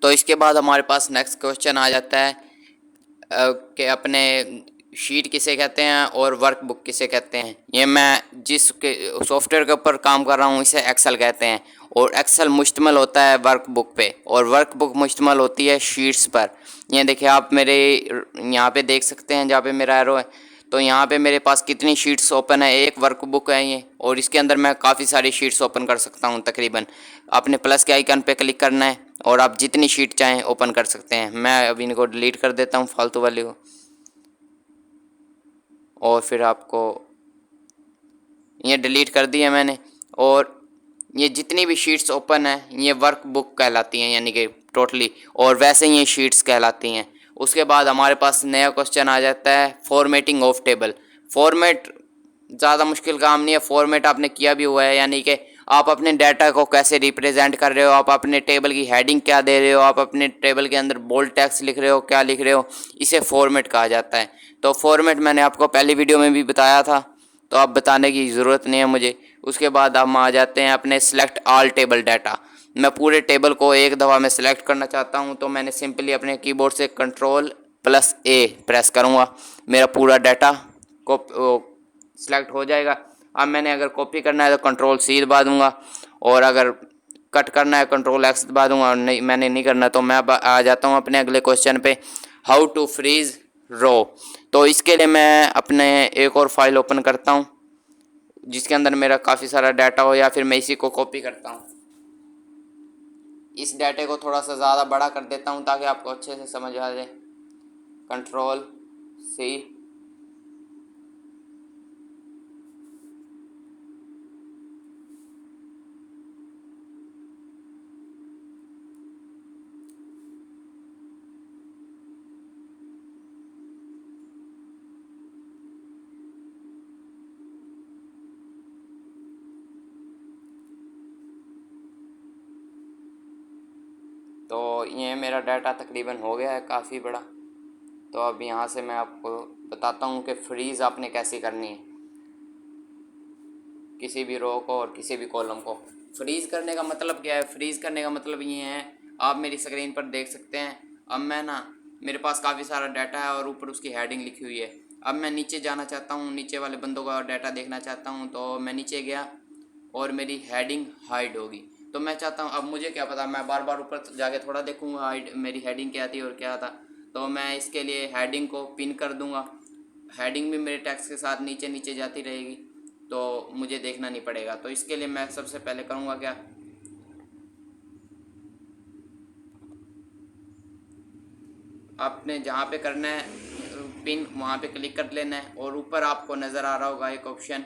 तो इसके बाद हमारे पास नेक्स्ट क्वेश्चन आ जाता है कि अपने शीट किसे कहते हैं और वर्कबुक किसे कहते हैं। ये मैं जिस सॉफ्टवेयर के ऊपर काम कर रहा हूँ इसे एक्सेल कहते हैं, और एक्सेल मुश्तमिल होता है वर्कबुक पे, और वर्कबुक मुश्तमिल होती है शीट्स पर। ये देखिए आप मेरे यहाँ पे देख सकते हैं जहाँ पे मेरा एरो है, तो यहाँ पे मेरे पास कितनी शीट्स ओपन है, एक वर्कबुक है ये, और इसके अंदर मैं काफ़ी सारी शीट्स ओपन कर सकता हूँ तकरीबन। आपने प्लस के आइकन पे क्लिक करना है और आप जितनी शीट चाहें ओपन कर सकते हैं। मैं अभी इनको डिलीट कर देता हूँ फालतू वाली को, और फिर आपको ये डिलीट कर दिया मैंने। और ये जितनी भी शीट्स ओपन है ये वर्कबुक कहलाती हैं, यानी कि टोटली, और वैसे ही ये शीट्स कहलाती हैं। उसके बाद हमारे पास नया क्वेश्चन आ जाता है फॉर्मेटिंग ऑफ टेबल। फॉर्मेट ज़्यादा मुश्किल काम नहीं है, फॉर्मेट आपने किया भी हुआ है, यानी कि आप अपने डाटा को कैसे रिप्रेजेंट कर रहे हो, आप अपने टेबल की हेडिंग क्या दे रहे हो, आप अपने टेबल के अंदर बोल्ड टेक्स्ट लिख रहे हो, क्या लिख रहे हो, इसे फॉर्मेट कहा जाता है। तो फॉर्मेट मैंने आपको पहली वीडियो में भी बताया था, तो अब बताने की ज़रूरत नहीं है मुझे। उसके बाद हम आ जाते हैं अपने सेलेक्ट ऑल टेबल डाटा। मैं पूरे टेबल को एक दफ़ा में सेलेक्ट करना चाहता हूं, तो मैंने सिंपली अपने कीबोर्ड से Ctrl+A प्रेस करूंगा, मेरा पूरा डाटा को सिलेक्ट हो जाएगा। अब मैंने अगर कॉपी करना है तो Ctrl+C दबा दूंगा, और अगर कट करना है Ctrl+X दबा दूंगा, और नहीं मैंने नहीं करना तो मैं अब आ जाता हूँ अपने अगले क्वेश्चन पे, हाउ टू फ्रीज रो। तो इसके लिए मैं अपने एक और फाइल ओपन करता हूँ जिसके अंदर मेरा काफ़ी सारा डाटा हो, या फिर मैं इसी को कॉपी करता हूँ। इस डाटे को थोड़ा सा ज़्यादा बड़ा कर देता हूँ ताकि आपको अच्छे से समझ आ जाए। Ctrl+C। तो ये मेरा डाटा तकरीबन हो गया है काफ़ी बड़ा। तो अब यहाँ से मैं आपको बताता हूँ कि फ्रीज़ आपने कैसे करनी है किसी भी रो को और किसी भी कॉलम को। फ्रीज़ करने का मतलब क्या है? फ्रीज़ करने का मतलब ये है, आप मेरी स्क्रीन पर देख सकते हैं। अब मैं मेरे पास काफ़ी सारा डाटा है और ऊपर उसकी हेडिंग लिखी हुई है। अब मैं नीचे जाना चाहता हूँ, नीचे वाले बंदों का डाटा देखना चाहता हूँ, तो मैं नीचे गया और मेरी हेडिंग हाइड होगी। तो मैं चाहता हूँ, अब मुझे क्या पता, मैं बार बार ऊपर जाके थोड़ा देखूँगा हाइड मेरी हेडिंग क्या थी और क्या था। तो मैं इसके लिए हेडिंग को पिन कर दूँगा, हेडिंग भी मेरे टेक्स्ट के साथ नीचे नीचे जाती रहेगी, तो मुझे देखना नहीं पड़ेगा। तो इसके लिए मैं सबसे पहले करूँगा क्या, आपने जहाँ पे करना है पिन वहाँ पे क्लिक कर लेना है, और ऊपर आपको नज़र आ रहा होगा एक ऑप्शन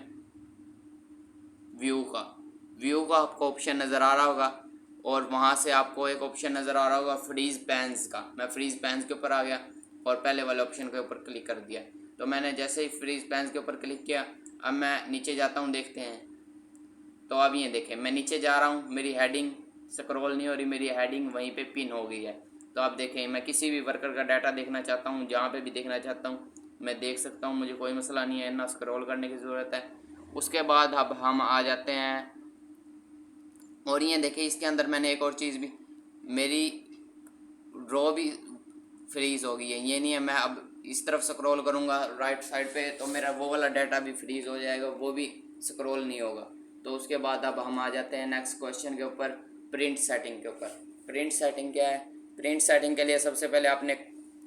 व्यू का। व्यू का आपको ऑप्शन नज़र आ रहा होगा, और वहाँ से आपको एक ऑप्शन नज़र आ रहा होगा फ्रीज़ पैन्स का। मैं फ्रीज़ पैन्स के ऊपर आ गया और पहले वाले ऑप्शन के ऊपर क्लिक कर दिया। तो मैंने जैसे ही फ्रीज़ पैन्स के ऊपर क्लिक किया, अब मैं नीचे जाता हूँ, देखते हैं। तो अब ये देखें, मैं नीचे जा रहा हूँ, मेरी हेडिंग स्क्रॉल नहीं हो रही, मेरी हेडिंग वहीं पे पिन हो गई है। तो आप देखें, मैं किसी भी वर्कर का डाटा देखना चाहता हूँ, जहाँ पे भी देखना चाहता हूँ मैं देख सकता हूँ, मुझे कोई मसला नहीं है, ना स्क्रॉल करने की ज़रूरत है। उसके बाद अब हम आ जाते हैं, और ये देखें इसके अंदर मैंने एक और चीज़ भी, मेरी रो भी फ्रीज़ हो गई है। ये नहीं है मैं अब इस तरफ स्क्रॉल करूँगा राइट साइड पे तो मेरा वो वाला डाटा भी फ्रीज़ हो जाएगा, वो भी स्क्रॉल नहीं होगा। तो उसके बाद अब हम आ जाते हैं नेक्स्ट क्वेश्चन के ऊपर, प्रिंट सेटिंग के ऊपर। प्रिंट सेटिंग क्या है? प्रिंट सेटिंग के लिए सबसे पहले आपने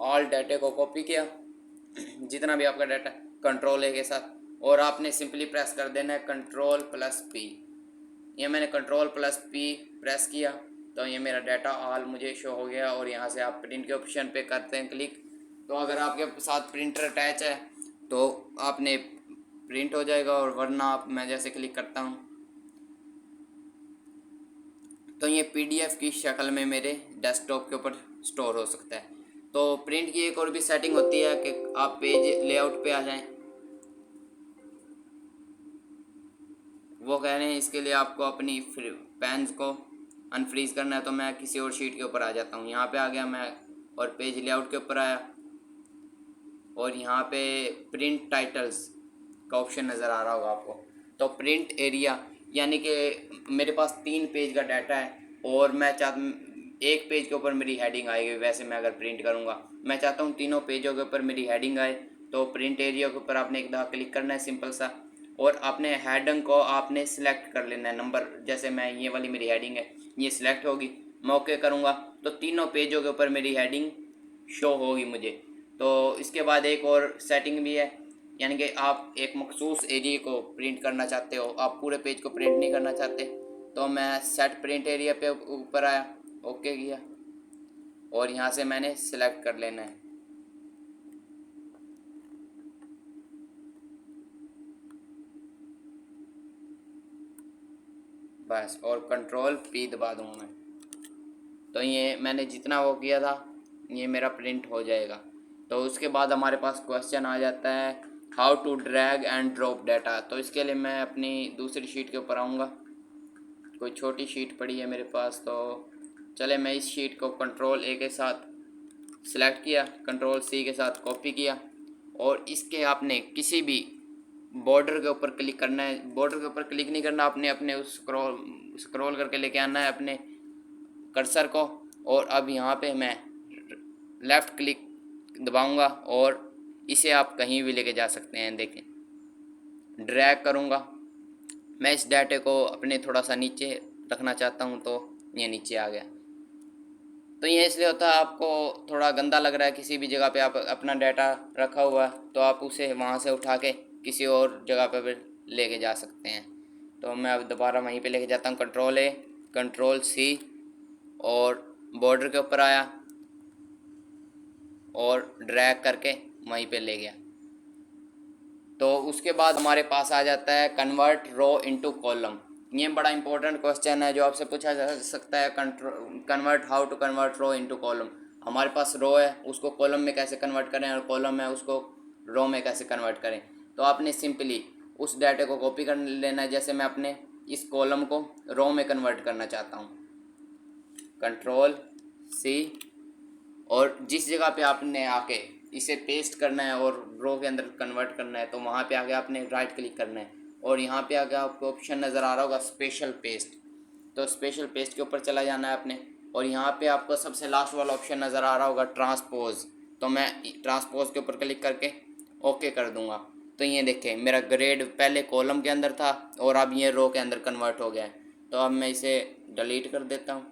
ऑल डाटे को कॉपी किया, जितना भी आपका डाटा, Ctrl+A के साथ, और आपने सिंपली प्रेस कर देना है Ctrl+P। ये मैंने Ctrl+P प्रेस किया तो ये मेरा डाटा ऑल मुझे शो हो गया, और यहाँ से आप प्रिंट के ऑप्शन पे करते हैं क्लिक। तो अगर आपके साथ प्रिंटर अटैच है तो आपने प्रिंट हो जाएगा, और वरना आप, मैं जैसे क्लिक करता हूँ तो ये PDF की शक्ल में मेरे डेस्कटॉप के ऊपर स्टोर हो सकता है। तो प्रिंट की एक और भी सेटिंग होती है कि आप पेज लेआउट पे आ जाएं, वो कह रहे हैं इसके लिए आपको अपनी पेन्स को अनफ्रीज करना है। तो मैं किसी और शीट के ऊपर आ जाता हूँ, यहाँ पे आ गया मैं, और पेज लेआउट के ऊपर आया, और यहाँ पे प्रिंट टाइटल्स का ऑप्शन नज़र आ रहा होगा आपको। तो प्रिंट एरिया, यानी कि मेरे पास 3 पेज का डाटा है, और मैं एक पेज के ऊपर मेरी हेडिंग आएगी। वैसे मैं अगर प्रिंट करूँगा, मैं चाहता हूँ तीनों पेजों के ऊपर मेरी हेडिंग आए। तो प्रिंट एरिया के ऊपर आपने एक दफ़ा क्लिक करना है सिंपल सा, और अपने हेडिंग को आपने सिलेक्ट कर लेना है नंबर। जैसे मैं ये वाली मेरी हेडिंग है, ये सिलेक्ट होगी, मैं ओके करूँगा तो तीनों पेजों के ऊपर मेरी हेडिंग शो होगी मुझे। तो इसके बाद एक और सेटिंग भी है, यानी कि आप एक मखसूस एरिया को प्रिंट करना चाहते हो, आप पूरे पेज को प्रिंट नहीं करना चाहते, तो मैं सेट प्रिंट एरिया पे ऊपर आया, ओके किया, और यहाँ से मैंने सिलेक्ट कर लेना है। बस, और कंट्रोल पी दबा दूँगा मैं, तो ये मैंने जितना वो किया था ये मेरा प्रिंट हो जाएगा। तो उसके बाद हमारे पास क्वेश्चन आ जाता है how to drag and drop data. तो इसके लिए मैं अपनी दूसरी शीट के ऊपर आऊँगा। कोई छोटी शीट पड़ी है मेरे पास, तो चले मैं इस शीट को कंट्रोल ए के साथ सिलेक्ट किया, कंट्रोल सी के साथ कॉपी किया, और इसके आपने किसी भी बॉर्डर के ऊपर क्लिक करना है। बॉर्डर के ऊपर क्लिक नहीं करना, आपने अपने उस स्क्रॉल करके लेके आना है अपने कर्सर को, और अब यहाँ पे मैं लेफ़्ट क्लिक दबाऊंगा और इसे आप कहीं भी लेके जा सकते हैं। देखें, ड्रैग करूँगा, मैं इस डाटे को अपने थोड़ा सा नीचे रखना चाहता हूँ, तो ये नीचे आ गया। तो ये इसलिए होता है, आपको थोड़ा गंदा लग रहा है किसी भी जगह पे आप अपना डाटा रखा हुआ है, तो आप उसे वहाँ से उठा के किसी और जगह पे भी लेके जा सकते हैं। तो मैं अब दोबारा वहीं पे लेके जाता हूँ, कंट्रोल ए, कंट्रोल सी, और बॉर्डर के ऊपर आया और ड्रैग करके वहीं पे ले गया। तो उसके बाद हमारे पास आ जाता है कन्वर्ट रो इनटू कॉलम। ये बड़ा इंपॉर्टेंट क्वेश्चन है जो आपसे पूछा जा सकता है, convert how to convert row into column. हमारे पास रो है, उसको कॉलम में कैसे कन्वर्ट करें, और कॉलम है उसको रो में कैसे कन्वर्ट करें। तो आपने सिंपली उस डाटे को कॉपी कर लेना है। जैसे मैं अपने इस कॉलम को रो में कन्वर्ट करना चाहता हूँ, कंट्रोल सी, और जिस जगह पे आपने आके इसे पेस्ट करना है और रो के अंदर कन्वर्ट करना है, तो वहाँ पे आके आपने राइट क्लिक करना है, और यहाँ पे आके आपको ऑप्शन नज़र आ रहा होगा स्पेशल पेस्ट। तो स्पेशल पेस्ट के ऊपर चला जाना है आपने, और यहाँ पे आपको सबसे लास्ट वाला ऑप्शन नज़र आ रहा होगा ट्रांसपोज। तो मैं ट्रांसपोज के ऊपर क्लिक करके ओके कर दूँगा। तो ये देखें, मेरा ग्रेड पहले कॉलम के अंदर था और अब ये रो के अंदर कन्वर्ट हो गया है। तो अब मैं इसे डिलीट कर देता हूँ,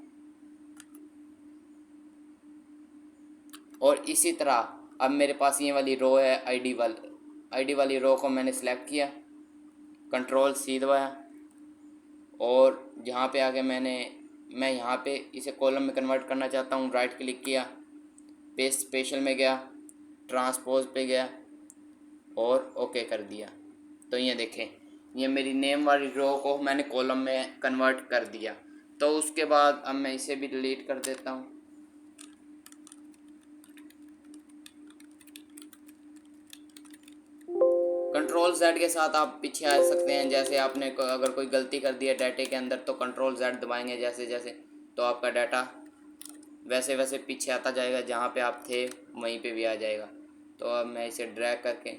और इसी तरह अब मेरे पास ये वाली रो है आईडी वाली रो को मैंने सेलेक्ट किया, कंट्रोल सी दबाया, और यहाँ पे आके मैं यहाँ पे इसे कॉलम में कन्वर्ट करना चाहता हूँ, राइट क्लिक किया, पेस्ट स्पेशल में गया, ट्रांसपोज पे गया और ओके कर दिया। तो ये देखें, ये मेरी नेम वाली रो को मैंने कॉलम में कन्वर्ट कर दिया। तो उसके बाद अब मैं इसे भी डिलीट कर देता हूँ। कंट्रोल जेड के साथ आप पीछे आ सकते हैं। जैसे आपने अगर कोई गलती कर दी है डाटे के अंदर, तो कंट्रोल जेड दबाएंगे जैसे जैसे, तो आपका डाटा वैसे वैसे पीछे आता जाएगा, जहाँ पे आप थे वहीं पे भी आ जाएगा। तो अब मैं इसे ड्रैग करके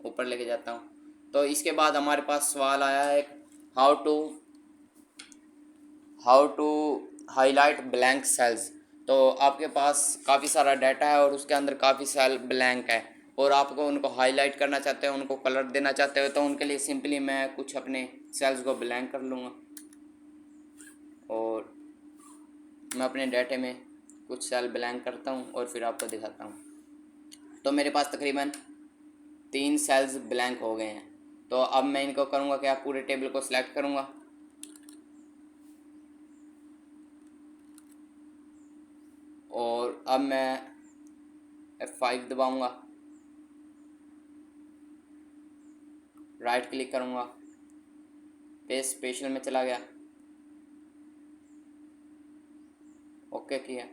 ऊपर लेके जाता हूँ। तो इसके बाद हमारे पास सवाल आया है how to highlight blank cells. तो आपके पास काफ़ी सारा डाटा है और उसके अंदर काफ़ी सेल ब्लैंक है, और आपको उनको हाईलाइट करना चाहते हो, उनको कलर देना चाहते हो। तो उनके लिए सिंपली मैं कुछ अपने सेल्स को ब्लैंक कर लूँगा, और मैं अपने डाटे में कुछ सेल ब्लैंक करता हूँ और फिर आपको दिखाता हूँ। तो मेरे पास तकरीबन 3 सेल्स ब्लैंक हो गए हैं। तो अब मैं इनको करूँगा कि आप पूरे टेबल को सिलेक्ट करूँगा, और अब मैं F5 दबाऊँगा, राइट क्लिक करूँगा, पेस्ट स्पेशल में चला गया, ओके किया।